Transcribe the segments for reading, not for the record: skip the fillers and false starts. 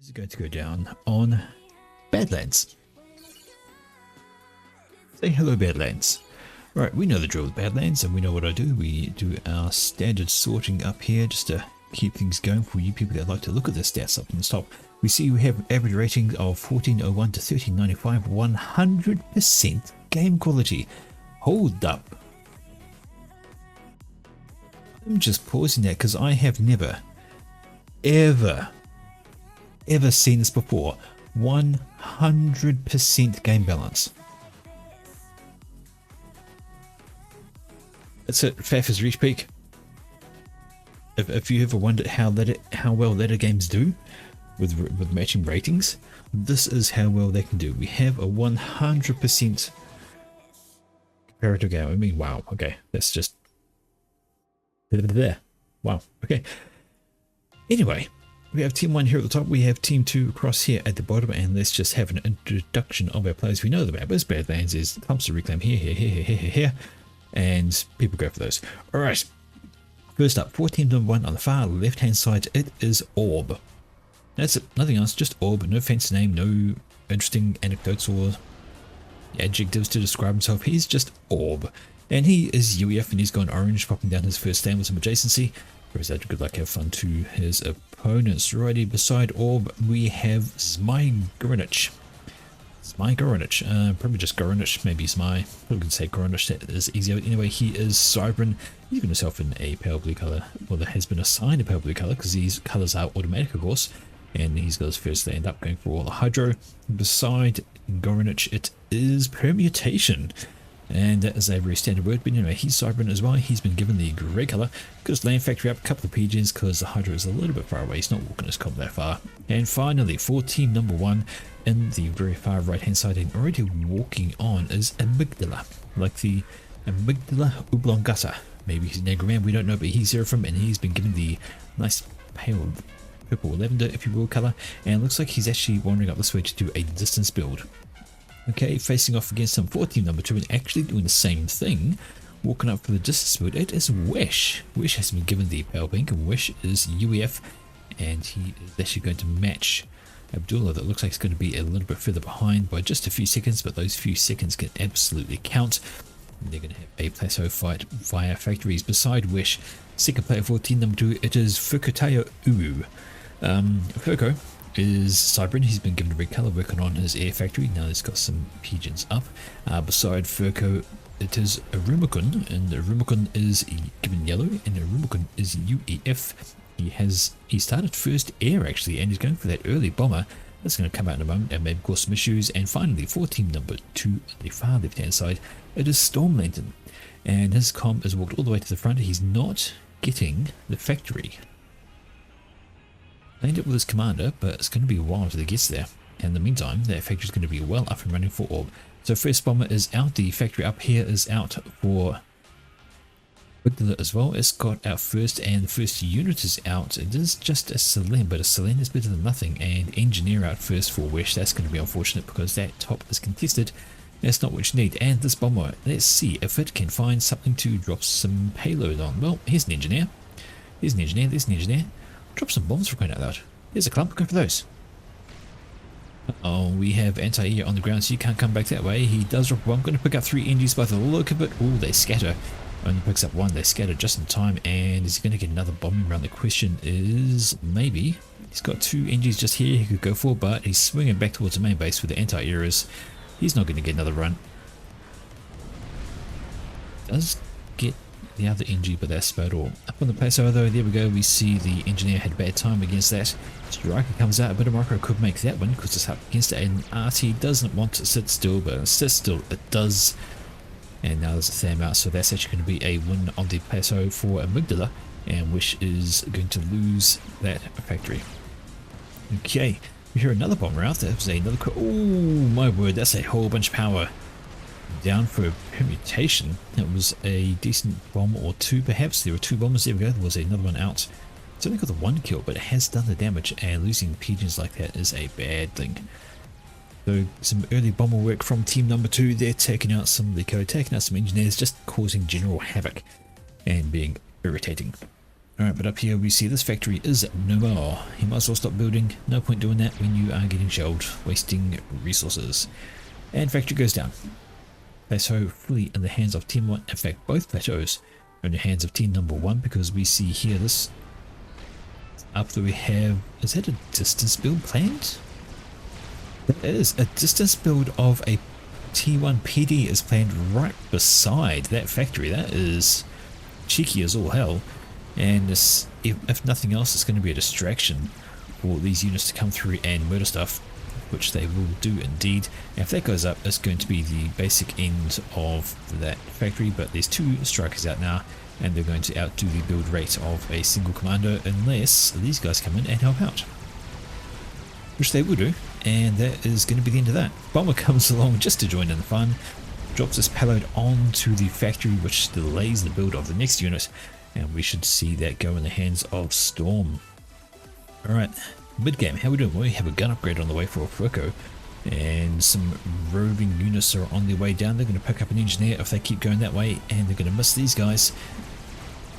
is going to go down on Badlands. Say hello, Badlands. Right, we know the drill with Badlands, and we know what I do. We do our standard sorting up here just to keep things going for you people that like to look at the stats up on the top. We see we have average rating of 1401 to 1395, 100% game quality. Hold up. I'm just pausing that because I have never, ever seen this before. 100% game balance. That's it. FAF has reached peak. If you ever wondered how well ladder games do with matching ratings, this is how well they can do. We have a 100% comparative game. I mean, wow. Okay, that's just there. Wow. Okay. Anyway, we have Team 1 here at the top. We have Team 2 across here at the bottom, and let's just have an introduction of our players. We know the map is Badlands, is Pumps to Reclaim here, and people go for those. All right. First up, for Team number 1 on the far left-hand side, it is Orb. That's it. Nothing else. Just Orb. No fancy name. No interesting anecdotes or adjectives to describe himself. He's just Orb. And he is UEF, and he's gone orange, popping down his first stand with some adjacency. Whereas that good luck, have fun to his opponents. Righty, beside Orb, we have Zmygornich. Probably just Gorinich, maybe Zmy. Probably could say Gorinich, that is easier. But anyway, he is Cybran. He's got himself in a pale blue colour. Well, there has been assigned a pale blue colour because these colours are automatic, of course. And he's got his first land up, going for all the Hydro. Beside Gorinich, it is Permutation. And that is a very standard word, but anyway, he's Cybran as well. He's been given the grey colour. Got his land factory up, a couple of pigeons because the Hydro is a little bit far away. He's not walking his comp that far. And finally, for Team number 1, in the very far right hand side and already walking on is Amygdala, like the Amygdala oblongata. Maybe he's Negroman, we don't know, but he's Seraphim, and he's been given the nice pale purple lavender, if you will, colour. And it looks like he's actually wandering up this way to do a distance build. Okay, facing off against him for Team number 2 and actually doing the same thing, walking up for the distance build, it is Wish. Wish has been given the pale pink, and Wish is UEF, and he is actually going to match Abdullah. That looks like it's going to be a little bit further behind by just a few seconds, but those few seconds can absolutely count. And they're going to have a plateau fight via factories. Beside Wish, second player for Team number 2, it is Furkotayo Uru. Furko is Cybran. He's been given a red colour, working on his air factory. Now he's got some pigeons up. Beside Furko, it is Arumukun, and Arumukun is given yellow, and Arumukun is UEF. He started first air actually, and he's going for that early bomber. That's going to come out in a moment and maybe cause some issues. And finally, for Team number 2 on the far left hand side, it is Storm Lantern, and his comp has walked all the way to the front. He's not getting the factory. Landed it with his commander, but it's going to be a while until he gets there. And in the meantime, that factory is going to be well up and running for Orb. So first bomber is out. The factory up here is out for Amygdala as well. It's got out first, and the first unit is out. It is just a Selene, but a Selene is better than nothing. And Engineer out first for Wish. That's going to be unfortunate because that top is contested. That's not what you need. And this bomber, let's see if it can find something to drop some payload on. Well, here's an Engineer. Here's an Engineer. There's an Engineer. Drop some bombs for crying out loud. Here's a clump. Go for those. Oh, we have anti-air on the ground, so you can't come back that way. He does drop a bomb. Going to pick up 3 NGs by the look of it. Oh, they scatter. Only picks up 1. They scatter just in time. And is he going to get another bombing round? The question is maybe. He's got 2 NGs just here he could go for, but he's swinging back towards the main base with the anti-airers. He's not going to get another run. Does get the other NG, but that's about all. Up on the plateau though, there we go. We see the Engineer had bad time against that. Striker comes out. A bit of micro could make that one because it's up against it. And RT doesn't want to sit still, but sit still it does. And now there's a Tham out, so that's actually going to be a win on the plateau for Amygdala, and Wish is going to lose that factory. Okay, we hear another bomber out. That was another. Oh my word, that's a whole bunch of power. Down for Permutation. That was a decent bomb or 2 perhaps. There were 2 bombers. There we go. There was another one out. It's only got the 1 kill, but it has done the damage, and losing pigeons like that is a bad thing. So some early bomber work from Team number 2. They're taking out some of the code, taking out some Engineers, just causing general havoc and being irritating. Alright, but up here we see this factory is no more. You might as well stop building. No point doing that when you are getting shelled, wasting resources. And factory goes down. Plateau fully in the hands of Team 1. In fact, both plateaus are in the hands of Team number 1, because we see here this up that we have. Is that a distance build planned? That is a distance build of a T1 PD is planned right beside that factory. That is cheeky as all hell. And this, if nothing else, it's going to be a distraction for these units to come through and murder stuff, which they will do indeed. And if that goes up, it's going to be the basic end of that factory. But there's 2 strikers out now, and they're going to outdo the build rate of a single commando unless these guys come in and help out, which they will do. And that is going to be the end of that. Bomber comes along just to join in the fun, drops this payload onto the factory, which delays the build of the next unit, and we should see that go in the hands of Storm. Alright, mid-game, how we doing? Well, we have a gun upgrade on the way for Furko, and some roving units are on their way down. They're going to pick up an engineer if they keep going that way, and they're going to miss these guys.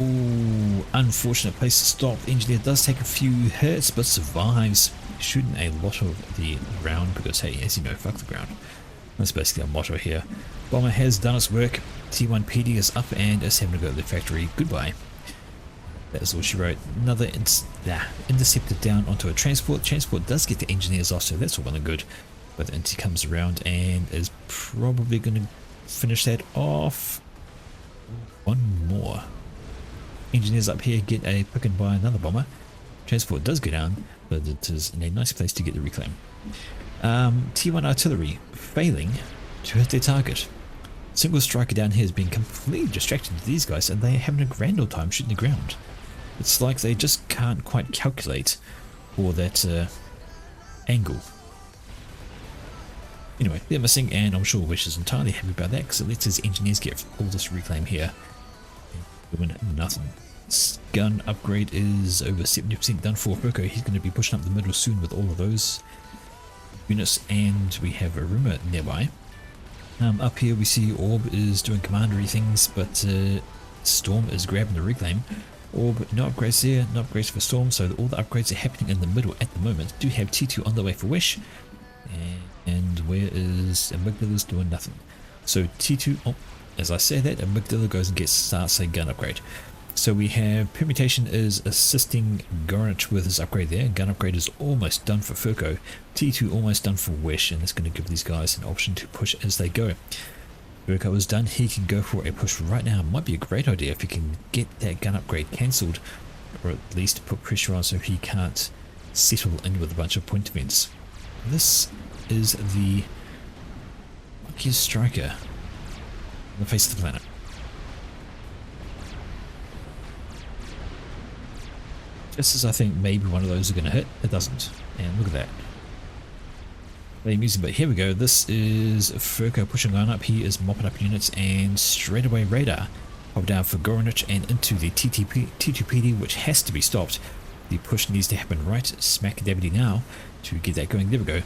Ooh, unfortunate place to stop. Engineer does take a few hits, but survives, shooting a lot of the ground, because hey, as you know, fuck the ground. That's basically our motto here. Bomber has done its work. T1 PD is up and is having to go to the factory. Goodbye. That is all she wrote. Another interceptor down onto a transport. Transport does get the engineers off, so that's all well and good. But the NT comes around and is probably going to finish that off. One more. Engineers up here get a pick and by another bomber. Transport does go down, but it is in a nice place to get the reclaim. T1 artillery failing to hit their target. Single striker down here has been completely distracted to these guys, and they're having a grand old time shooting the ground. It's like they just can't quite calculate for that angle. Anyway, they're missing, and I'm sure Wish is entirely happy about that, because it lets his engineers get all this reclaim here. Doing nothing. This gun upgrade is over 70% done for Furko. He's going to be pushing up the middle soon with all of those units, and we have a rumour nearby. Up here we see Orb is doing commandery things, but Storm is grabbing the reclaim. Orb, no upgrades there, no upgrades for Storm, so all the upgrades are happening in the middle at the moment. Do have T2 on the way for Wish, and where is Amygdala's doing nothing. So T2, oh, as I say that, Amygdala goes and starts a gun upgrade. So we have Permutation is assisting Goranich with his upgrade there. Gun upgrade is almost done for Furko. T2 almost done for Wish, and it's going to give these guys an option to push as they go. Furko is done. He can go for a push right now. Might be a great idea if he can get that gun upgrade cancelled, or at least put pressure on so he can't settle in with a bunch of point events. This is the luckiest striker on the face of the planet. Just as I think maybe one of those are going to hit, it doesn't. And look at that. They're amusing, but here we go. This is Furko pushing on up. He is mopping up units, and straight away radar pop down for Goranich and into the T2PD, which has to be stopped. The push needs to happen right smack dabby now to get that going. There we go.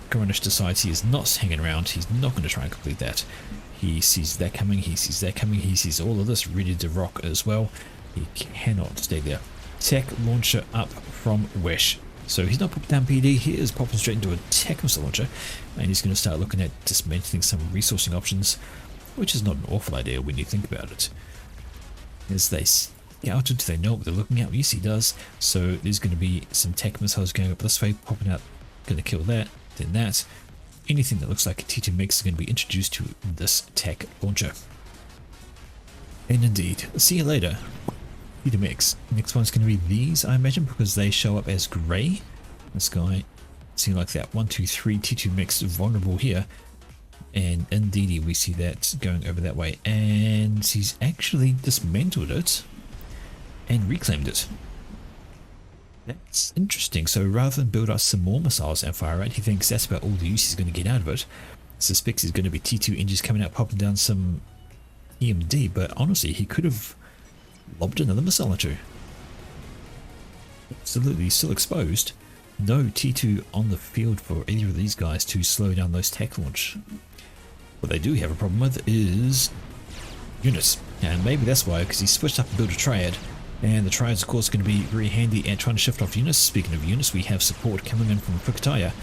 Goranich decides he is not hanging around. He's not going to try and complete that. He sees that coming. He sees that coming. He sees all of this ready to rock as well. He cannot stay there. Tech launcher up from Wish. So he's not popping down PD, he is popping straight into a tech missile launcher, and he's going to start looking at dismantling some resourcing options, which is not an awful idea when you think about it. As they scouted, do they know what they're looking at? Yes, he does. So there's going to be some tech missiles going up this way, popping out, going to kill that, then that. Anything that looks like a T2 mix is going to be introduced to this tech launcher. And indeed, see you later. T2 mix. Next one's going to be these, I imagine, because they show up as grey. This guy seems like that 1, 2, 3 T2 mix vulnerable here, and indeed we see that going over that way, and he's actually dismantled it and reclaimed it. That's interesting. So rather than build us some more missiles and fire out, he thinks that's about all the use he's going to get out of it. Suspects he's going to be T2 engines coming out, popping down some EMD, but honestly he could have lobbed another missile or two. Absolutely still exposed. No T2 on the field for either of these guys to slow down those tech launch. What they do have a problem with is units, and maybe that's why, because he switched up and built a triad, And the Triads, of course, going to be very handy at trying to shift off units. Speaking of units, we have support coming in from Fukataya.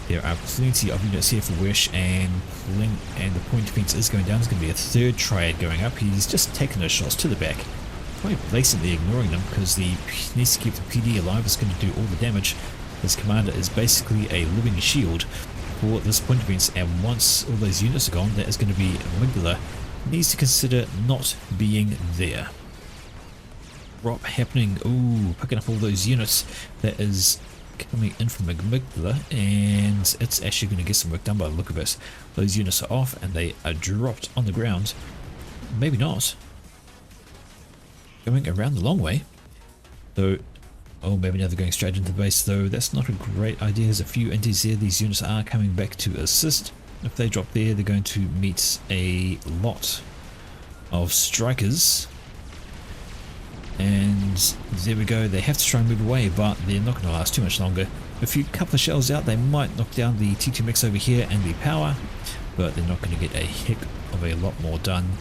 There are plenty of units here for Wish, and the point defense is going down. There's going to be a third Triad going up. He's just taking those shots to the back, quite blatantly ignoring them because he needs to keep the PD alive. It's going to do all the damage. His commander is basically a living shield for this point defense, and once all those units are gone, that is going to be Amygdala. Needs to consider not being there. Drop happening. Ooh, picking up all those units. That is coming in from Amygdala, and it's actually going to get some work done by the look of it. Those units are off and they are dropped on the ground. Maybe not. Going around the long way. So, oh, maybe now they're going straight into the base, though. That's not a great idea. There's a few NTs there. These units are coming back to assist. If they drop there, they're going to meet a lot of strikers. And there we go. They have to try and move away, but they're not going to last too much longer. A few couple of shells out, they might knock down the T2 mix over here and the power, but they're not going to get a heck of a lot more done.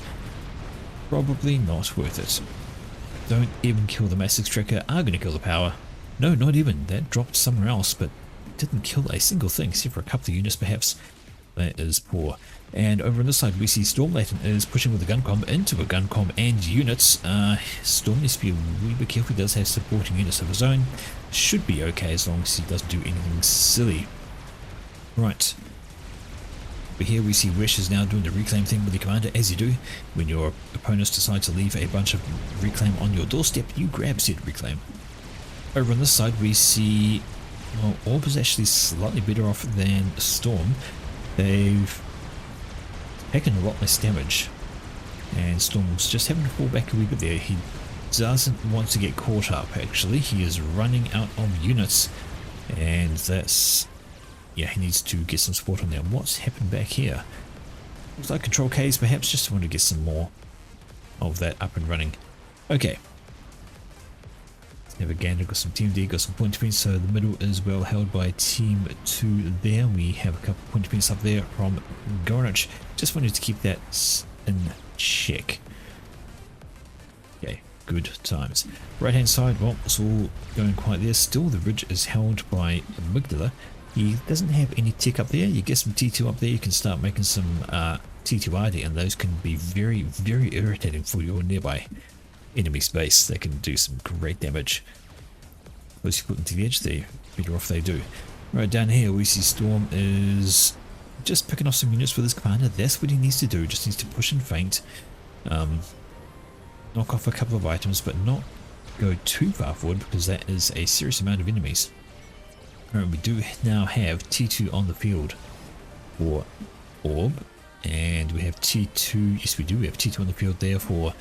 Probably not worth it. Don't even kill the mass extractor. Are going to kill the power. No, not even. That dropped somewhere else, but didn't kill a single thing, except for a couple of units perhaps. That is poor. And over on this side we see Stormlatin is pushing with the Guncom into a Guncom and units. Storm needs to be a wee bit careful. He does have supporting units of his own. Should be okay as long as he doesn't do anything silly. Right. But here we see Wish is now doing the reclaim thing with the commander, as you do. When your opponents decide to leave a bunch of reclaim on your doorstep, you grab said reclaim. Over on this side we see, well, Orb is actually slightly better off than Storm. They've taken a lot less damage, and Storm's just having to fall back a wee bit there. He doesn't want to get caught up, actually. He is running out of units, and that's, yeah, he needs to get some support on there. What's happened back here? Looks like Control Ks, perhaps. Just want to get some more of that up and running. Okay. Have a gander, got some Team D, got some point defense, so the middle is well held by Team 2 there. We have a couple of point defense up there from Gornich. Just wanted to keep that in check. Okay, good times. Right hand side, well, it's all going quite there. Still the ridge is held by Amygdala. He doesn't have any tech up there. You get some T2 up there, you can start making some T2RD, and those can be very, very irritating for your nearby enemy space. They can do some great damage. Close you put them to the edge, the better off they do. Right down here we see Storm is just picking off some units with his commander. That's what he needs to do. Just needs to push and feint, knock off a couple of items, but not go too far forward, because that is a serious amount of enemies. Right, we do now have T2 on the field for Orb, and we have T2, yes we do, we have T2 on the field there for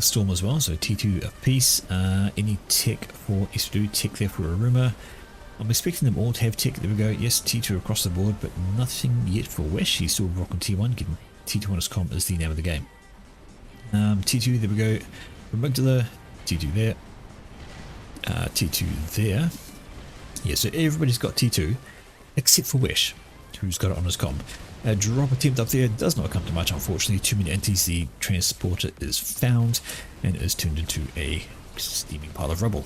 Storm as well, so T2 apiece. Any tech for, yes we do, tech there for Aruma. I'm expecting them all to have tech. There we go, yes, T2 across the board, but nothing yet for Wish. He's still rocking T1, getting T2 on his comp is the name of the game. T2, there we go, Amygdala, T2 there, T2 there. Yeah, so everybody's got T2, except for Wish, who's got it on his comp. A drop attempt up there does not come to much, unfortunately. Too many NTs. The transporter is found and is turned into a steaming pile of rubble.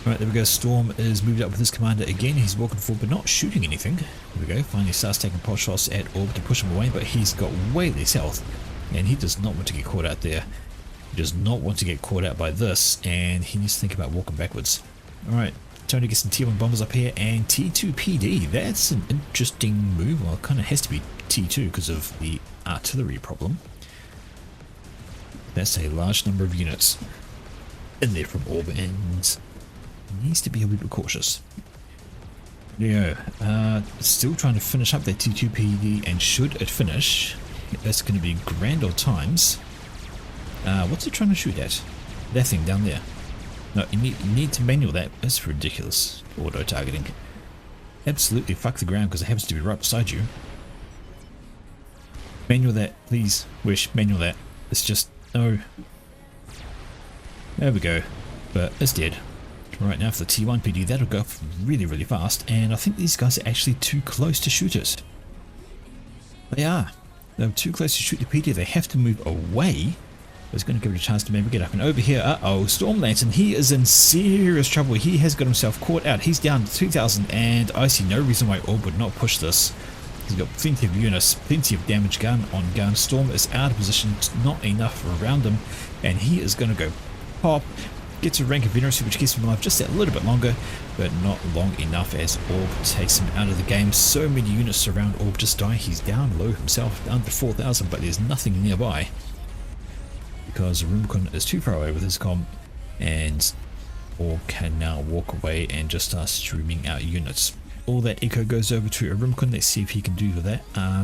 Alright, there we go. Storm is moved up with his commander again. He's walking forward but not shooting anything. There we go. Finally starts taking pot shots at Orb to push him away, but he's got way less health, and he does not want to get caught out there. He does not want to get caught out by this, and he needs to think about walking backwards. Alright. Trying to get some T1 bombers up here, and T2 PD. That's an interesting move. Well, it kind of has to be T2 because of the artillery problem. That's a large number of units in there from Orb, and needs to be a little bit cautious. Yeah, still trying to finish up that T2 PD, and should it finish, that's going to be grand old times. What's it trying to shoot at? That thing down there. No, you need to manual that. That's ridiculous. Auto-targeting. Absolutely fuck the ground, because it happens to be right beside you. Manual that, please. Wish, manual that. It's just, no. There we go. But it's dead. Right, now for the T1 PD, that'll go off really, really fast, and I think these guys are actually too close to shoot it. They are. They're too close to shoot the PD. They have to move away It's going to give it a chance to maybe get up and over here. Uh-oh, Storm Lantern, he is in serious trouble. He has got himself caught out. He's down to 2,000, and I see no reason why Orb would not push this. He's got plenty of units, plenty of damage gun on gun. Storm is out of position, not enough around him, and he is going to go pop. Gets a rank of Venerous, which keeps him alive just that little bit longer, but not long enough as Orb takes him out of the game. So many units around Orb just die. He's down low himself, down to 4,000, but there's nothing nearby, because Rubicon is too far away with his comm, and Orb can now walk away and just start streaming out units. All that echo goes over to Rubicon. Let's see if he can do that.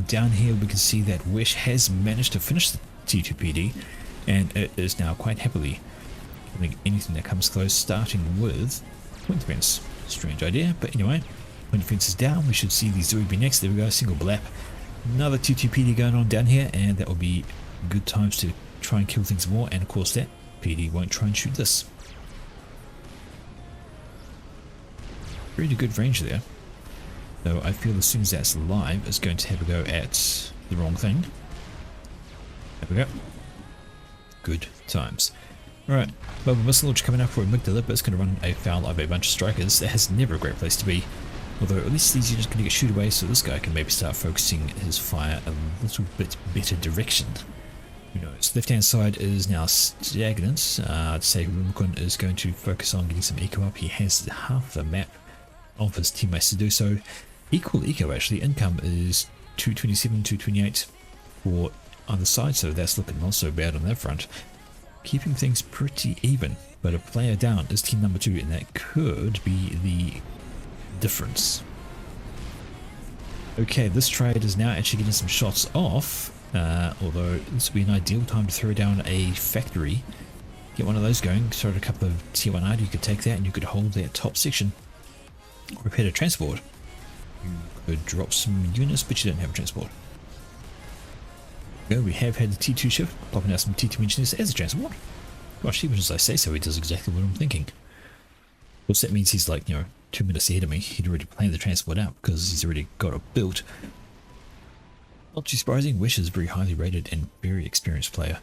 Down here we can see that Wish has managed to finish the T2PD, and it is now quite happily killing anything that comes close, starting with Point Defense. Strange idea, but anyway, Point Defense is down. We should see the Zui be next. There we go, single blap. Another T2PD going on down here, and that will be good times to try and kill things more, and of course that PD won't try and shoot this. Pretty good range there. So I feel as soon as that's live, it's going to have a go at the wrong thing. There we go. Good times. Alright, Mobile Missile Launch coming up for Amygdala, but it's going to run afoul of a bunch of strikers. That has never a great place to be. Although at least these units are going to get shoot away, so this guy can maybe start focusing his fire a little bit better direction. Who knows? Left hand side is now stagnant. I'd say Rubicon is going to focus on getting some eco up. He has half the map of his teammates to do so. Equal eco actually. Income is 227, 228 for either side, so that's looking not so bad on that front. Keeping things pretty even, but a player down is team number 2, and that could be the difference. Okay, this trade is now actually getting some shots off, although this would be an ideal time to throw down a factory. Get one of those going, throw a couple of tier 1 arty, you could take that and you could hold that top section. Repair a transport. You could drop some units, but you don't have a transport. We have had the T2 shift, popping out some T2 engineers as a transport. Gosh, even as I say so, he does exactly what I'm thinking. Of course, that means he's like, 2 minutes ahead of me. He'd already planned the transport out because he's already got it built. Not too surprising, Wish is a very highly rated and very experienced player.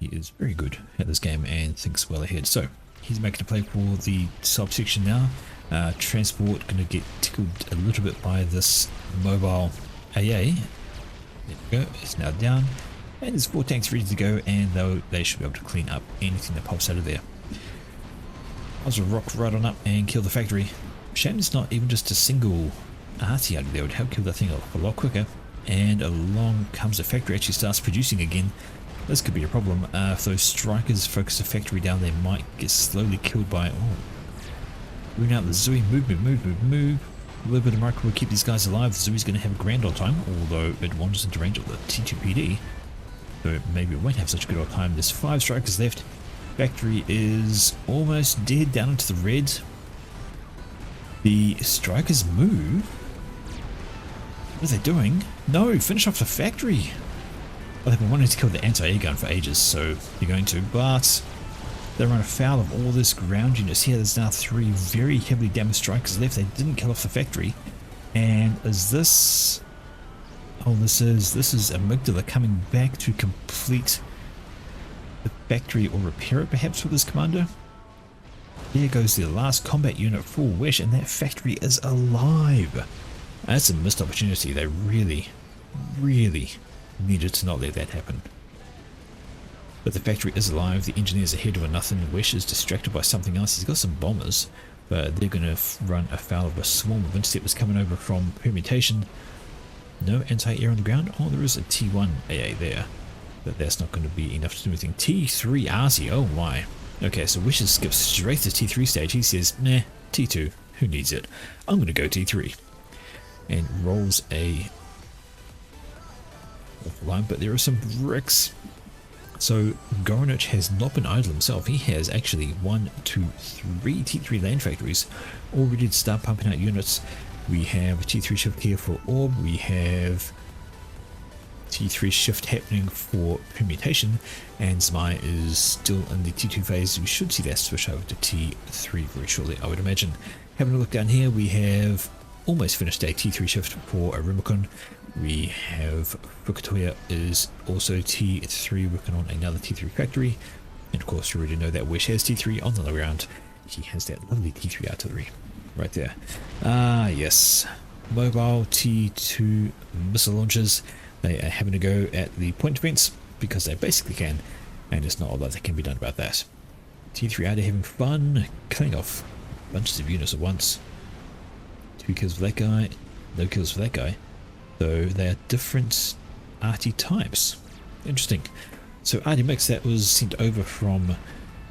He is very good at this game and thinks well ahead. So, he's making a play for the subsection now. Transport going to get tickled a little bit by this mobile AA. There we go, it's now down, and there's 4 tanks ready to go, and they should be able to clean up anything that pops out of there. I'll rock right on up and kill the factory. Shame it's not even just a single arty out of there. It would help kill that thing a lot quicker. And along comes the factory, actually starts producing again. This could be a problem. If those strikers focus the factory down, they might get slowly killed by... Bring out the Zui, move. A little bit of micro will keep these guys alive. The Zui's going to have a grand old time, although it wanders into range of the T2PD. So maybe it won't have such a good old time. There's 5 strikers left. Factory is almost dead, down into the red. The strikers move. What are they doing? No, finish off the factory. Well, they've been wanting to kill the anti-air gun for ages, so they're going to, but they run afoul of all this ground units here. There's now 3 very heavily damaged strikers left. They didn't kill off the factory. And is this... Oh, this is Amygdala coming back to complete the factory or repair it perhaps with his commander. There goes the last combat unit for Wish, and that factory is alive. That's a missed opportunity. They really needed to not let that happen. But the factory is alive, the engineers are ahead of a nothing. Wish is distracted by something else. He's got some bombers, but they're going to run afoul of a swarm of interceptors coming over from permutation. No anti-air on the ground. Oh, there is a T1 AA there, but that's not going to be enough to do anything. T3 arty, oh my. Okay, so Wish skips straight to T3 stage. He says, nah, T2, who needs it? I'm going to go T3. And rolls a line, but there are some bricks. So Goranich has not been idle himself. He has actually 1, 2, 3 T3 land factories all ready to start pumping out units. We have a T3 shift here for Orb. We have T3 shift happening for permutation, and Zmai is still in the T2 phase. We should see that switch over to T3 very shortly, I would imagine. Having a look down here, we have almost finished a T3 shift for a Rubicon. We have Fukutoya is also T3 working on another T3 factory. And of course you already know that Wish has T3 on the low ground. He has that lovely T3 artillery right there. Ah yes, mobile T2 missile launchers. They are having to go at the point defense because they basically can, and there's not a lot that can be done about that. T3 are having fun, killing off bunches of units at once. 2 kills for that guy, no kills for that guy. So they are different arty types. Interesting. So arty mix, that was sent over from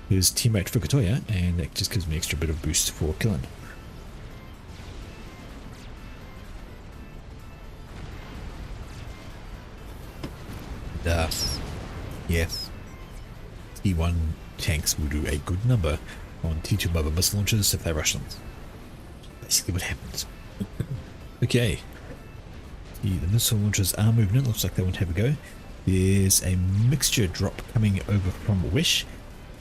his teammate Fukutoya, and that just gives me an extra bit of boost for killing. Yes, T1 tanks will do a good number on T2 mobile missile launchers if they rush them. Basically what happens. Okay, the missile launchers are moving in. Looks like they want to have a go. There's a mixture drop coming over from Wish.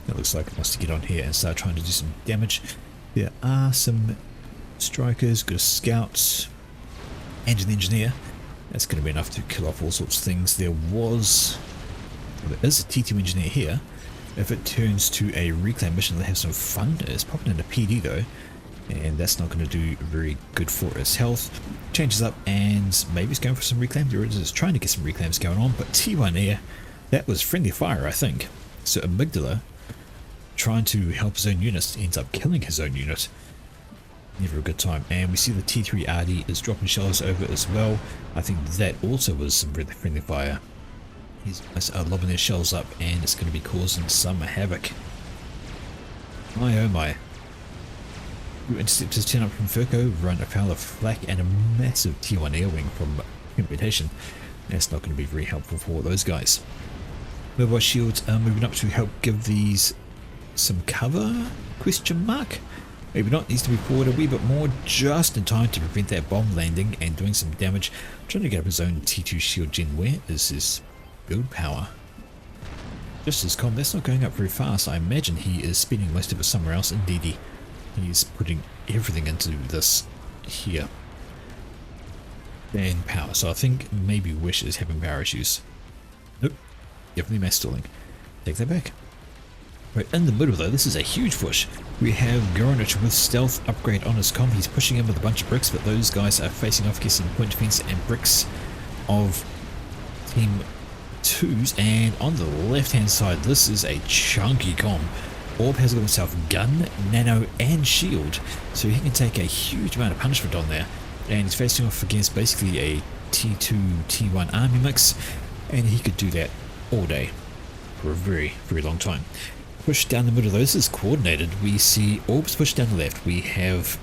It looks like it wants to get on here and start trying to do some damage. There are some strikers, good scouts, and an engineer. That's going to be enough to kill off all sorts of things. There is a T2 engineer here. If it turns to a reclaim mission, they have some fun. It's popping into PD though, and that's not going to do very good for its health. Changes up and maybe it's going for some reclaims. There it is trying to get some reclaims going on, but T1 Air, that was friendly fire I think. So Amygdala, trying to help his own units, ends up killing his own unit. Never a good time. And we see the T3 RD is dropping shells over as well. I think that also was some really friendly fire. He's lobbing their shells up and it's going to be causing some havoc. My oh my. Two interceptors turn up from Furco, run afoul of flak and a massive T1 air wing from Imputation. That's not going to be very helpful for those guys. Mobile shields are moving up to help give these some cover? Question mark? Maybe not, needs to be forward a wee bit more just in time to prevent that bomb landing and doing some damage. Trying to get up his own T2 shield gen. Where is his build power? Just as calm, that's not going up very fast. I imagine he is spending most of it somewhere else. Indeed, he's putting everything into this here. And power, so I think maybe Wish is having power issues. Nope, definitely mass stalling. Take that back. Right in the middle though, this is a huge push. We have Goranich with stealth upgrade on his comm. He's pushing in with a bunch of bricks, but those guys are facing off against some point defense and bricks of Team 2s. And on the left hand side, this is a chunky comm. Orb has got himself gun, nano and shield, so he can take a huge amount of punishment on there. And he's facing off against basically a T2, T1 army mix, and he could do that all day for a very, very long time. Push down the middle though, this is coordinated. We see Orbs push down the left, we have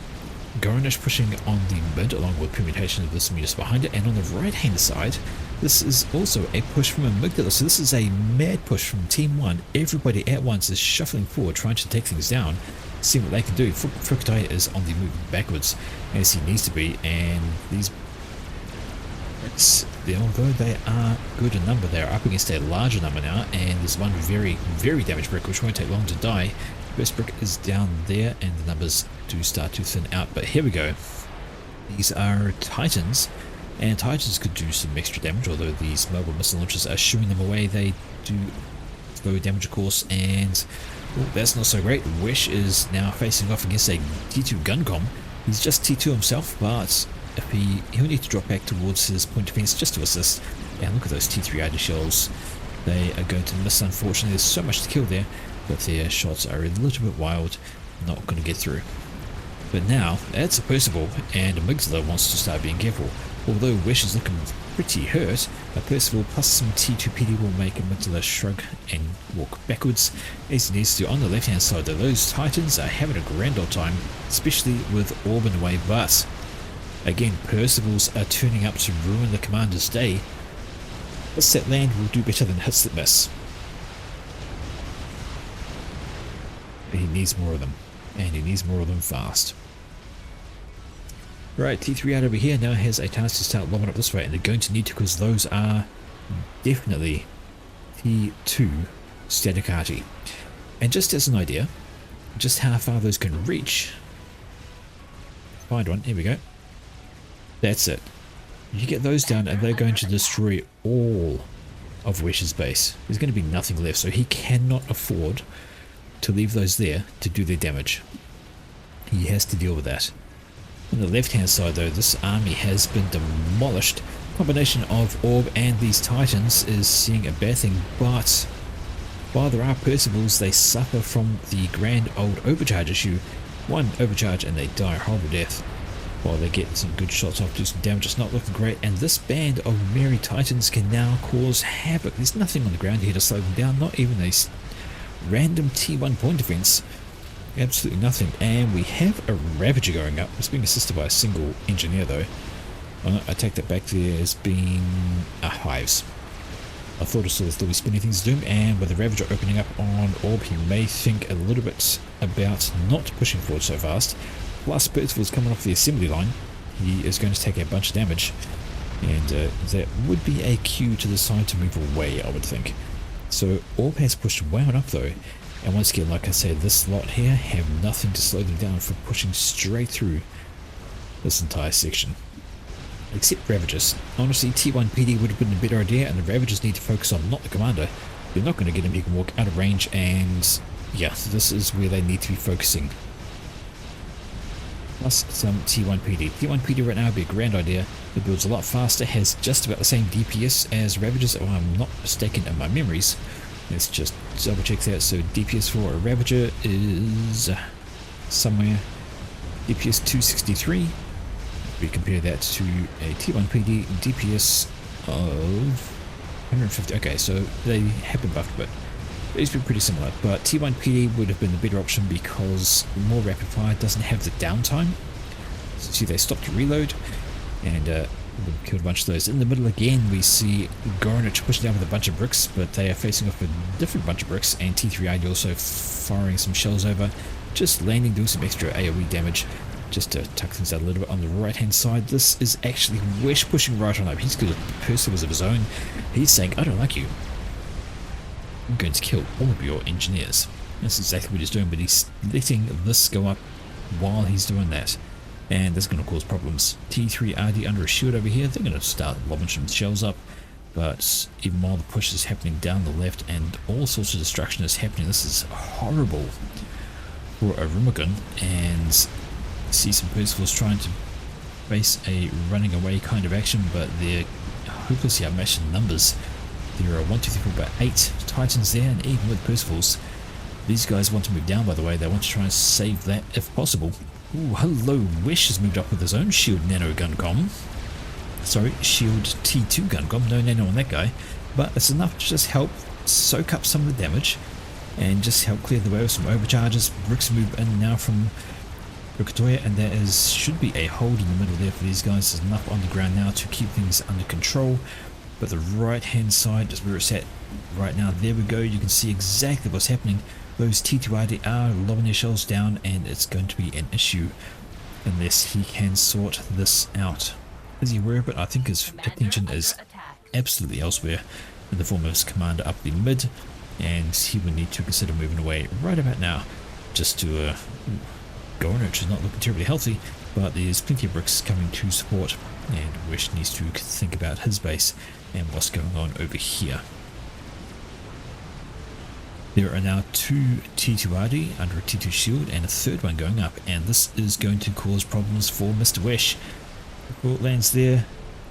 Goranish pushing on the mid along with permutation of this units behind it, and on the right hand side this is also a push from Amygdala. So this is a mad push from Team 1. Everybody at once is shuffling forward trying to take things down, see what they can do. Fukutoya is on the move backwards as he needs to be, and these bricks, although they are good in number, they are up against a larger number now, and there's one very, very damaged brick which won't take long to die. First brick is down there and the numbers do start to thin out, but here we go. These are Titans, and Titans could do some extra damage, although these mobile missile launchers are shooing them away. They do slow damage of course, and that's not so great. Wish is now facing off against a T2 gun comm. He's just T2 himself, but if he'll need to drop back towards his point defense just to assist. And look at those T3 Ida shells. They are going to miss, unfortunately. There's so much to kill there, but their shots are a little bit wild, not going to get through. But now, it's a Percival, and Amygdala wants to start being careful. Although Wish is looking pretty hurt, a Percival plus some T2 PD will make Amygdala shrug and walk backwards as he needs to. On the left hand side though, those Titans are having a grand old time, especially with Orb in the way, but again, Percivals are turning up to ruin the commander's day. Hits that land will do better than hits that miss. But he needs more of them, and he needs more of them fast. Right, T3 out over here now has a task to start lobbing up this way, and they're going to need to, because those are definitely T2 static arty. And just as an idea, just how far those can reach, find one, here we go. That's it. You get those down and they're going to destroy all of Wesh's base. There's going to be nothing left, so he cannot afford to leave those there to do their damage. He has to deal with that. On the left hand side though, this army has been demolished. Combination of Orb and these Titans is seeing a bad thing, but while there are Percivals, they suffer from the grand old overcharge issue. One overcharge and they die a horrible death. While they get some good shots off, do some damage, it's not looking great, and this band of merry Titans can now cause havoc. There's nothing on the ground here to slow them down, not even a random T1 point defense. Absolutely nothing. And we have a Ravager going up. It's being assisted by a single engineer though. I take that back, there as being hives. I thought I saw the lobby spinning things doom, and with the Ravager opening up on Orb, he may think a little bit about not pushing forward so fast. Plus Percival's coming off the assembly line. He is going to take a bunch of damage, and that would be a cue to the side to move away, I would think. So Orb has pushed way on up though, and once again, like I said, this lot here have nothing to slow them down for pushing straight through this entire section. Except Ravagers. Honestly, T1 PD would have been a better idea, and the Ravagers need to focus on not the commander. They're not going to get him, he can walk out of range, and yeah, this is where they need to be focusing. Plus some T1 PD. T1 PD right now would be a grand idea. It builds a lot faster, has just about the same DPS as Ravagers, if I'm not mistaken in my memories. Let's just double check that. So DPS for a Ravager is somewhere DPS 263. We compare that to a T1 PD DPS of 150. Okay, so they have been buffed a bit. These be pretty similar, but T1 PD would have been the better option because more rapid fire doesn't have the downtime. So see, they stopped to reload and killed a bunch of those. In the middle again, we see Gornich pushing down with a bunch of bricks, but they are facing off a different bunch of bricks, and T3ID also firing some shells over, just landing, doing some extra AoE damage. Just to tuck things out a little bit on the right hand side, this is actually Wesh pushing right on up. He's got Percivals of his own. He's saying, I don't like you. I'm going to kill all of your engineers. That's exactly what he's doing, but he's letting this go up while he's doing that. And that's going to cause problems. T3RD under a shield over here, they're going to start lobbing some shells up. But even while the push is happening down the left and all sorts of destruction is happening, this is horrible for a Rumagun. And see some Percivals trying to face a running away kind of action, but they're hopelessly outmatched in numbers. There are 1, 2, 3, 4, about 8 Titans there, and even with Percivals, these guys want to move down, by the way. They want to try and save that if possible. Ooh, hello, Wish has moved up with his own shield nano gun com. Sorry, shield T2 gun com, no nano on that guy, but it's enough to just help soak up some of the damage and just help clear the way with some overcharges. Bricks move in now from Krakatoa, and there should be a hold in the middle there for these guys. There's enough on the ground now to keep things under control, but the right hand side is where it's at right now. There we go, you can see exactly what's happening. Those T2RD are lobbing their shells down, and it's going to be an issue unless he can sort this out. Is he aware of it? I think his attention is absolutely elsewhere in the form of his commander up the mid, and he will need to consider moving away right about now. Just to Gornich is not looking terribly healthy, but there's plenty of bricks coming to support, and Wish needs to think about his base and what's going on over here. There are now 2 T2RD under a T2 shield and a third one going up, and this is going to cause problems for Mr. Wish. Before it lands there,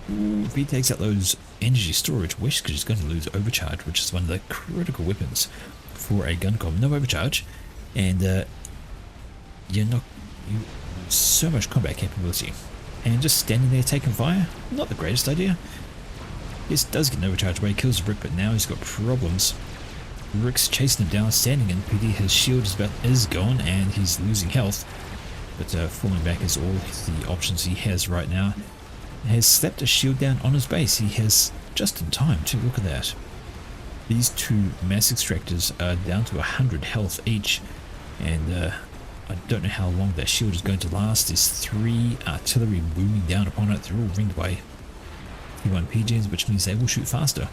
if he takes out those energy storage, Wish is going to lose overcharge, which is one of the critical weapons for a gun com. No overcharge, and you so much combat capability, and just standing there taking fire, not the greatest idea. Yes, does get an overcharge away, kills a brick, but now he's got problems. Rick's chasing him down, standing in PD. His shield is gone, and he's losing health. But falling back is all the options he has right now. He has slapped a shield down on his base. He has just in time to look at that. These 2 mass extractors are down to 100 health each, and I don't know how long that shield is going to last. There's 3 artillery booming down upon it. They're all ringed by T1 PGs, which means they will shoot faster.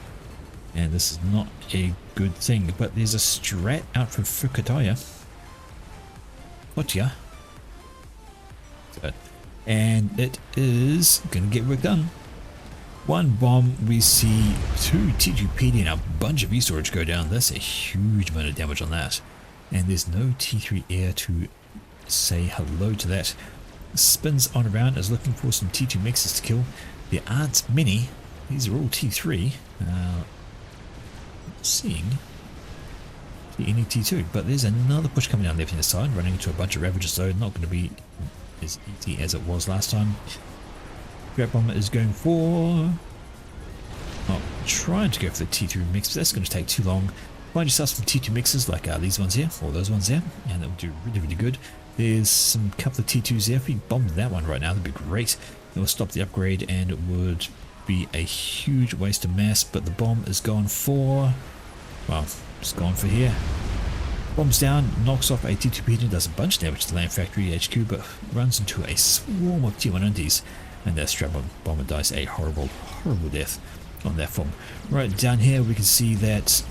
And this is not a good thing, but there's a strat out for Fukataya. Whatcha? And it is going to get work done. One bomb, we see 2 T2PD and a bunch of E-storage go down. That's a huge amount of damage on that. And there's no T3 air to say hello to that. Spins on around, is looking for some T2 mixes to kill. There aren't many. These are all T3. Seeing any T2, but there's another push coming down left hand side, running into a bunch of Ravagers, though not going to be as easy as it was last time. Grab Bomber is going for... oh, trying to go for the T3 mix, but that's going to take too long. Find yourself some T2 mixes like these ones here, or those ones there, and that will do really, really good. There's some couple of T2s there. If we bomb that one right now, that'd be great. It will stop the upgrade, and it would be a huge waste of mass, but the bomb is gone for... well, it's gone for here. Bombs down, knocks off a T2PD, does a bunch of damage to the Land Factory HQ, but runs into a swarm of T190s, and that Strap Bomber dies a horrible, horrible death on that form. Right down here we can see that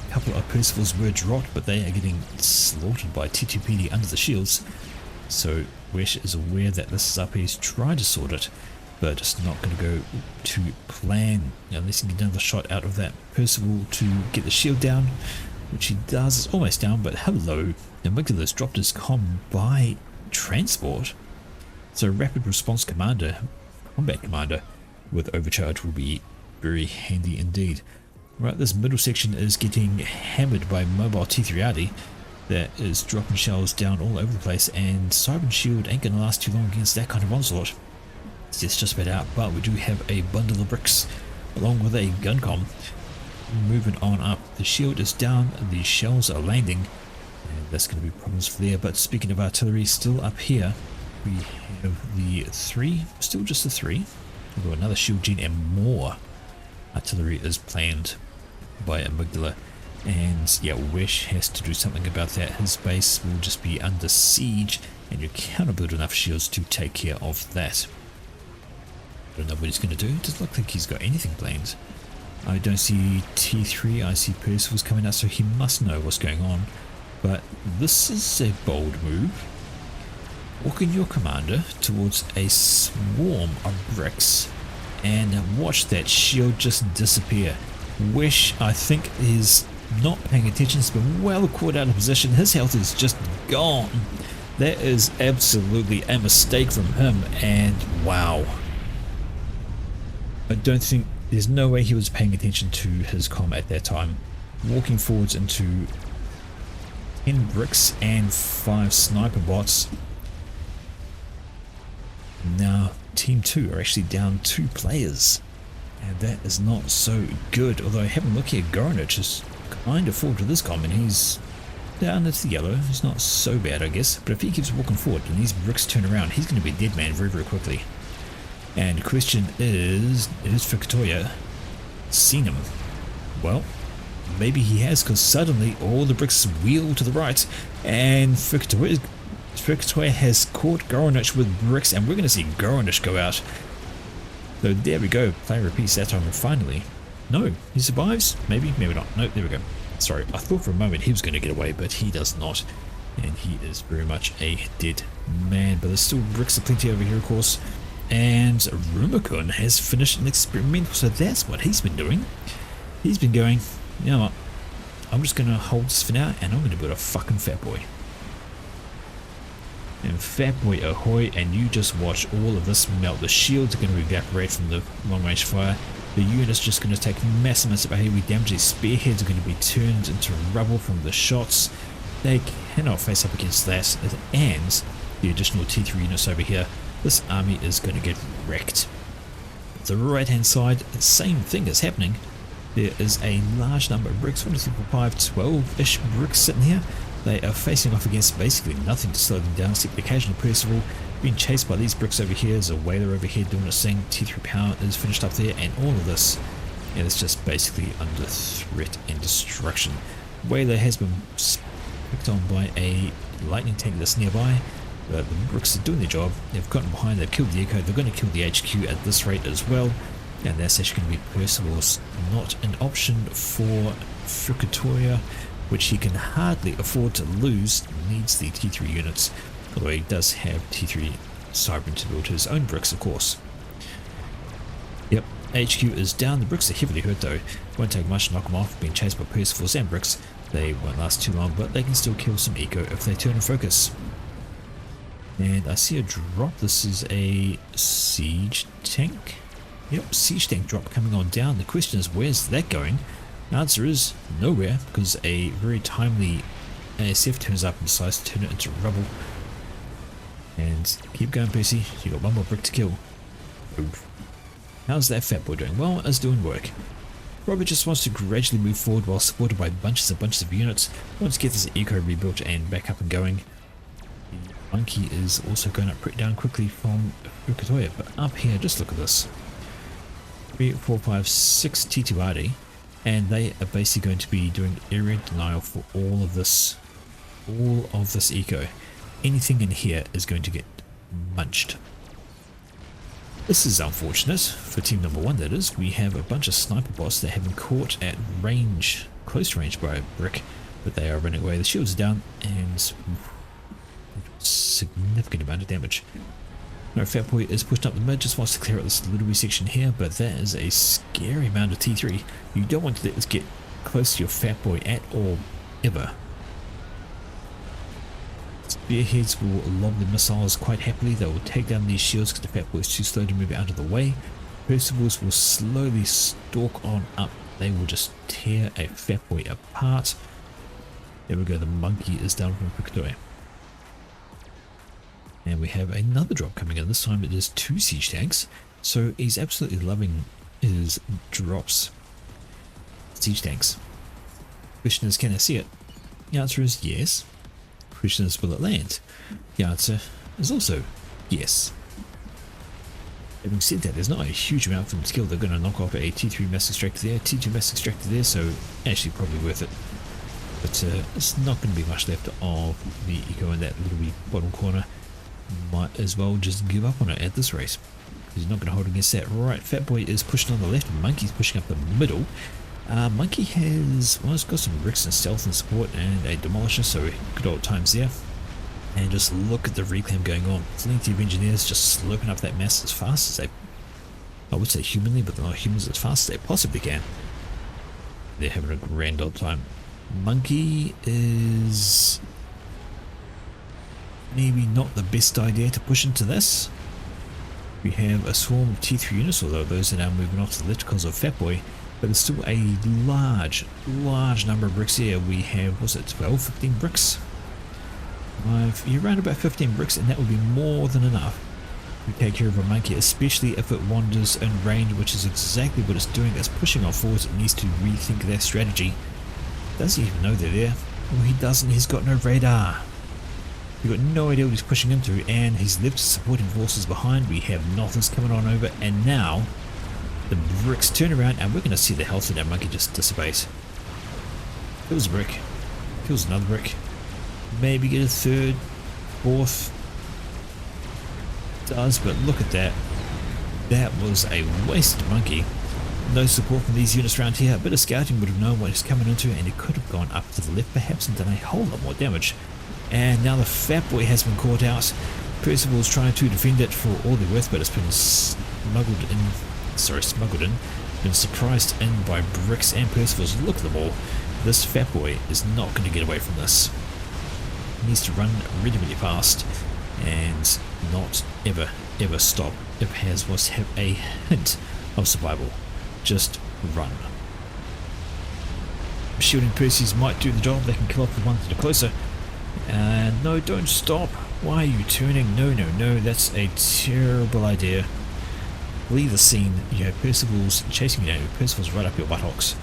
a couple of Percivals were dropped, but they are getting slaughtered by T2PD under the shields. So Wesh is aware that this is up, he's trying to sort it, but it's not going to go to plan unless he can get another shot out of that Percival to get the shield down, which he does. It's almost down, but hello, the Amygdala's dropped his comm by transport. So rapid response commander, combat commander with overcharge will be very handy indeed. Right, this middle section is getting hammered by mobile T3RD that is dropping shells down all over the place, and Cyber Shield ain't going to last too long against that kind of onslaught. It's just about out, but we do have a bundle of bricks along with a gun comm. Moving on up, the shield is down, the shells are landing, and that's going to be problems for there. But speaking of artillery, still up here we have the 3, still just the 3. We've got another shield gen, and more artillery is planned by Amygdala. And yeah, Wesh has to do something about that. His base will just be under siege, and you cannot build enough shields to take care of that. I don't know what he's going to do. It doesn't look like he's got anything planned. I don't see T3, I see Percivals coming out, so he must know what's going on. But this is a bold move. Walking your commander towards a swarm of bricks and watch that shield just disappear. Wesh, I think, is not paying attention. He's been well caught out of position. His health is just gone. That is absolutely a mistake from him, and wow. I don't think, there's no way he was paying attention to his comm at that time. Walking forwards into 10 bricks and 5 sniper bots. Now Team 2 are actually down 2 players. And that is not so good. Although having a look here, Goranich is kind of full to this comm, and he's down into the yellow. He's not so bad, I guess. But if he keeps walking forward and these bricks turn around, he's going to be a dead man very, very quickly. And the question is Victoria seen him? Well, maybe he has, because suddenly all the bricks wheel to the right, and Victoria has caught Goranich with bricks, and we're going to see Goranich go out. So there we go, player repeats that time, and finally, no, he survives? Maybe, maybe not. No, there we go. Sorry, I thought for a moment he was going to get away, but he does not, and he is very much a dead man. But there's still bricks aplenty over here, of course. And Rumicon has finished an experimental, so that's what he's been doing. He's been going, you know what, I'm just going to hold this for now, and I'm going to build a fucking Fat Boy. And Fat Boy ahoy, and you just watch all of this melt. The shields are going to evaporate from the long range fire. The unit's just going to take massive amounts of heavy damage. These spearheads are going to be turned into rubble from the shots. They cannot face up against that, and the additional T3 units over here. This army is going to get wrecked. The right hand side, the same thing is happening. There is a large number of bricks, 1, 2, 3, 4, 5, 12-ish bricks sitting here. They are facing off against basically nothing to slow them down, except the occasional Percival being chased by these bricks over here. There's a whaler over here doing its thing. T3 power is finished up there, and all of this is just basically under threat and destruction. Whaler has been picked on by a lightning tank that's nearby. The bricks are doing their job. They've gotten behind, they've killed the Echo, they're going to kill the HQ at this rate as well. And that's actually going to be Percival's, not an option for Fukutoya, which he can hardly afford to lose. Needs the T3 units, although he does have T3 Cybran to build his own bricks, of course. Yep, HQ is down. The bricks are heavily hurt though. Won't take much to knock them off. Being chased by Percival's and bricks. They won't last too long, but they can still kill some eco if they turn and focus. And I see a drop. This is a siege tank. Yep, siege tank drop coming on down. The question is, where's that going? The answer is nowhere, because a very timely ASF turns up and decides to turn it into rubble. And keep going, Percy. You got one more brick to kill. Oof. How's that fat boy doing? Well, it's doing work. Robert just wants to gradually move forward while supported by bunches of units. Wants to get this eco rebuilt and back up and going. The monkey is also going up down quickly from Fukutoya, but up here, just look at this. 3, 4, 5, 6 T2RD, and they are basically going to be doing area denial for all of this eco. Anything in here is going to get munched. This is unfortunate for team number 1, that is. We have a bunch of sniper bots that have been caught at range, close range by a brick, but they are running away. The shields are down and significant amount of damage. No, Fat Boy is pushed up the mid, just wants to clear out this little wee section here, but that is a scary amount of T3. You don't want to let this get close to your Fat Boy at all, ever. Spearheads will lob the missiles quite happily. They will take down these shields because the Fat Boy is too slow to move out of the way. Percivals will slowly stalk on up. They will just tear a Fat Boy apart. There we go, the monkey is down from Fukutoya. And we have another drop coming in. This time it is 2 siege tanks. So he's absolutely loving his drops. Siege tanks. Question is, can I see it? The answer is yes. Question is, will it land? The answer is also yes. Having said that, there's not a huge amount from skill. They're going to knock off a T3 mass extractor there, T2 mass extractor there, so actually probably worth it. But it's not going to be much left of the eco in that little wee bottom corner. Might as well just give up on it at this rate. He's not going to hold against that. Right, Fat Boy is pushing on the left, Monkey's pushing up the middle. Monkey has, well, it's got some bricks and stealth and support and a demolisher, so good old times there. And just look at the reclaim going on. Plenty of engineers just slurping up that mass as fast as they, I would say humanly, but they're not humans, as fast as they possibly can. They're having a grand old time. Monkey is maybe not the best idea to push into this. We have a swarm of T3 units, although those are now moving off to the left because of Fat Boy. But there's still a large number of bricks here. We have, was it 12, 15 bricks? You're around about 15 bricks, and that would be more than enough to take care of a monkey, especially if it wanders in range, which is exactly what it's doing. It's pushing on forwards. It needs to rethink their strategy. Does he even know they're there? Well, he doesn't. He's got no radar. We've got no idea what he's pushing into, and he's left supporting forces behind. We have nothing's coming on over, and now the bricks turn around, and we're going to see the health of that monkey just dissipate. Kills a brick, kills another brick, maybe get a third, fourth. Does, but look at that. That was a wasted monkey. No support from these units around here. A bit of scouting would have known what he's coming into, and he could have gone up to the left perhaps and done a whole lot more damage. And now the Fat Boy has been caught out. Percival's trying to defend it for all they're worth, but it's been smuggled in, been surprised in by bricks and Percival's. Look at them all. This Fat Boy is not going to get away from this. He needs to run really fast and not ever stop if Has was have a hint of survival. Just run. Shielding Percy's might do the job. They can kill off the ones that are closer. No, don't stop. Why are you turning? No, that's a terrible idea. Leave the scene. You have Percival's chasing you down. Percival's right up your buttocks,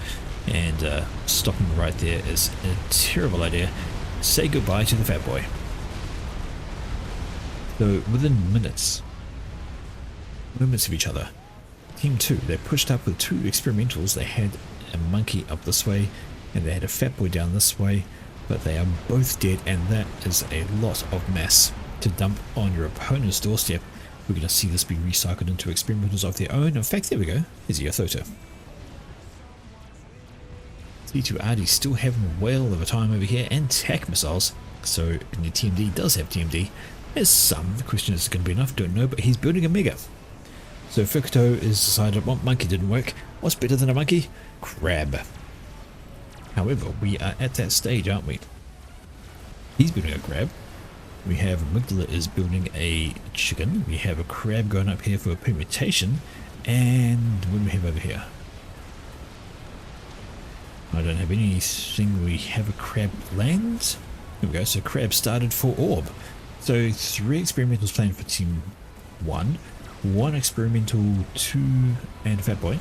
and stopping right there is a terrible idea. Say goodbye to the Fat Boy. So within moments of each other, Team 2, they pushed up with 2 experimentals. They had a monkey up this way, and they had a Fat Boy down this way. But they are both dead, and that is a lot of mass to dump on your opponent's doorstep. We're going to see this be recycled into experimentals of their own. In fact, there we go. Here's Yothota. T2RD still having a whale of a time over here, and TAC missiles. So, the TMD does have TMD. There's some. The question is, going to be enough? Don't know, but he's building a mega. So Fukuto is decided, well, monkey didn't work. What's better than a monkey? Crab. However, we are at that stage, aren't we? He's building a crab. We have Amygdala is building a chicken. We have a crab going up here for a permutation. And what do we have over here? I don't have anything. We have a crab planned. Here we go. So crab started for orb. So 3 experimentals planned for team 1. 1 experimental, 2 and Fat Boy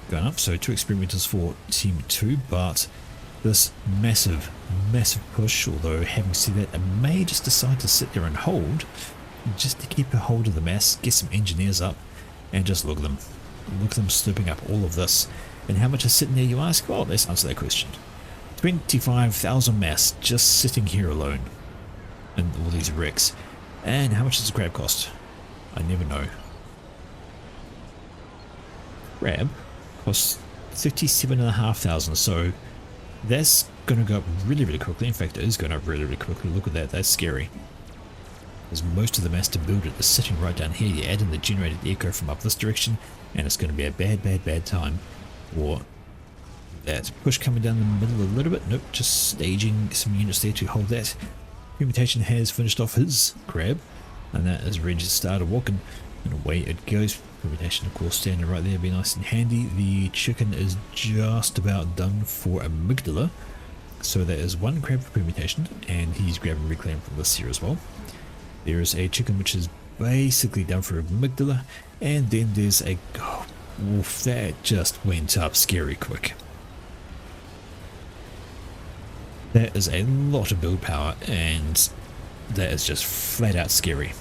going up. So 2 experimentals for team 2. But this massive push, although having said that, I may just decide to sit there and hold, just to keep a hold of the mass, get some engineers up, and just look at them slipping up all of this. And how much is sitting there, you ask? Well, let's answer that question. 25,000 mass just sitting here alone, and all these wrecks. And how much does the crab cost? I never know. Crab costs 37,500, so that's going to go up really quickly. In fact, it is going up really quickly. Look at that. That's scary. Because most of the mass to build it is sitting right down here. You add in the generated echo from up this direction, and it's going to be a bad time for that push coming down the middle a little bit. Nope, just staging some units there to hold that. Permutation has finished off his crab, and that is ready to start walking, and away it goes. Permutation, of course, standing right there, be nice and handy. The chicken is just about done for Amygdala, so there is 1 crab for permutation, and he's grabbing reclaim from this here as well. There is a chicken which is basically done for Amygdala, and then there's a wolf that just went up scary quick. That is a lot of build power, and that is just flat out scary.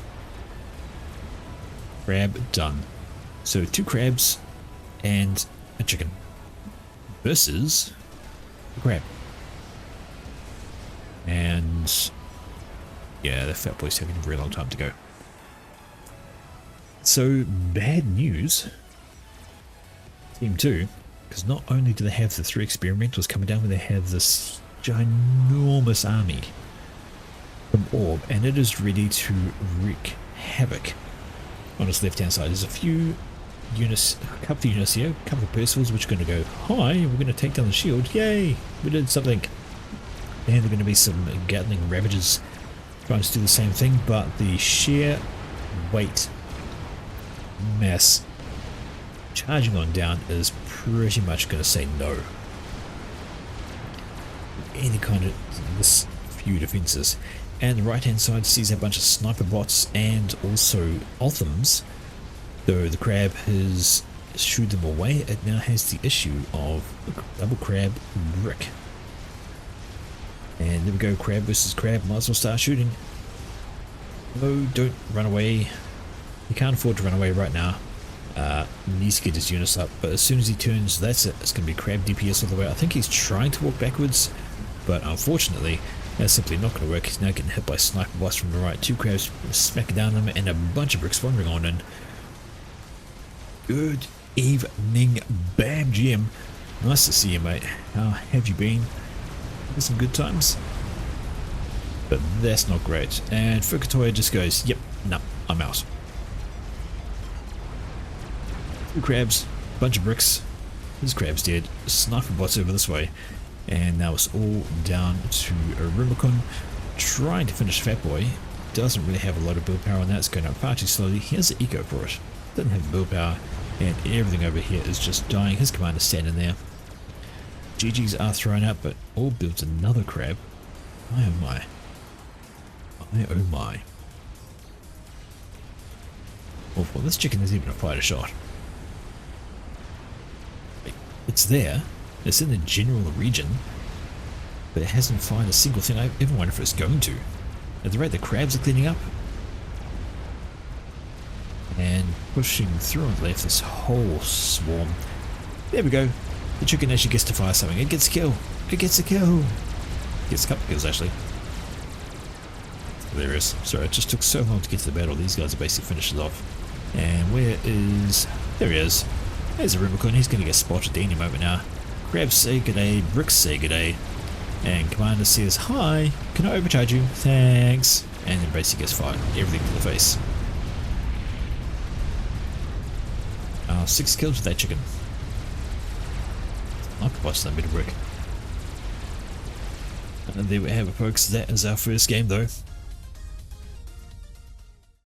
Crab done. So 2 crabs and a chicken versus a crab. And yeah, the Fat Boy's taking a very long time to go. So bad news, team 2, because not only do they have the 3 experimentals coming down, but they have this ginormous army from Orb, and it is ready to wreak havoc. On its left hand side, there's a few units, a couple of units here, a couple of Percivals which are going to go, hi, we're going to take down the shield, yay, we did something. And there are going to be some Gatling Ravagers trying to do the same thing, but the sheer weight mass charging on down is pretty much going to say no. Any kind of this few defenses. And the right hand side sees a bunch of sniper bots and also Othams. Though the crab has shooed them away, it now has the issue of double crab brick. And there we go, crab versus crab, might as well start shooting. No, don't run away. He can't afford to run away right now. He needs to get his units up, but as soon as he turns, that's it. It's going to be crab DPS all the way. I think he's trying to walk backwards, but unfortunately, that's simply not going to work. He's now getting hit by sniper bots from the right. 2 crabs smacking down them, and a bunch of bricks wandering on in. Good evening, Bam Jim. Nice to see you, mate. How have you been? Had some good times? But that's not great. And Fukutoya just goes, yep, no, I'm out. 2 crabs, bunch of bricks. His crab's dead. Sniper bots over this way. And now it's all down to Rubicon trying to finish Fat Boy. Doesn't really have a lot of build power on that. It's going up far too slowly. He has the eco for it. Doesn't have the build power. And everything over here is just dying. His commander's standing there. GGs are thrown out, but all builds another crab. My oh my. My oh my. Well, this chicken hasn't even fired a shot. It's there. It's in the general region, but it hasn't fired a single thing. I ever wonder if it's going to. At the rate the crabs are cleaning up and pushing through on the left, this whole swarm. There we go. The chicken actually gets to fire something. It gets a kill. It gets a kill. It gets a couple kills actually. There it is. Sorry, it just took so long to get to the battle. These guys are basically finished it off. And where is... There he is. There's a Rubicon. He's going to get spotted any moment now. Crabs say g'day, bricks say g'day, and Commander says, hi, can I overcharge you? Thanks. And then basically gets fired. Everything to the face. Wow, 6 kills with that chicken. I could bust that bit of work. And there we have it, folks. That is our first game though.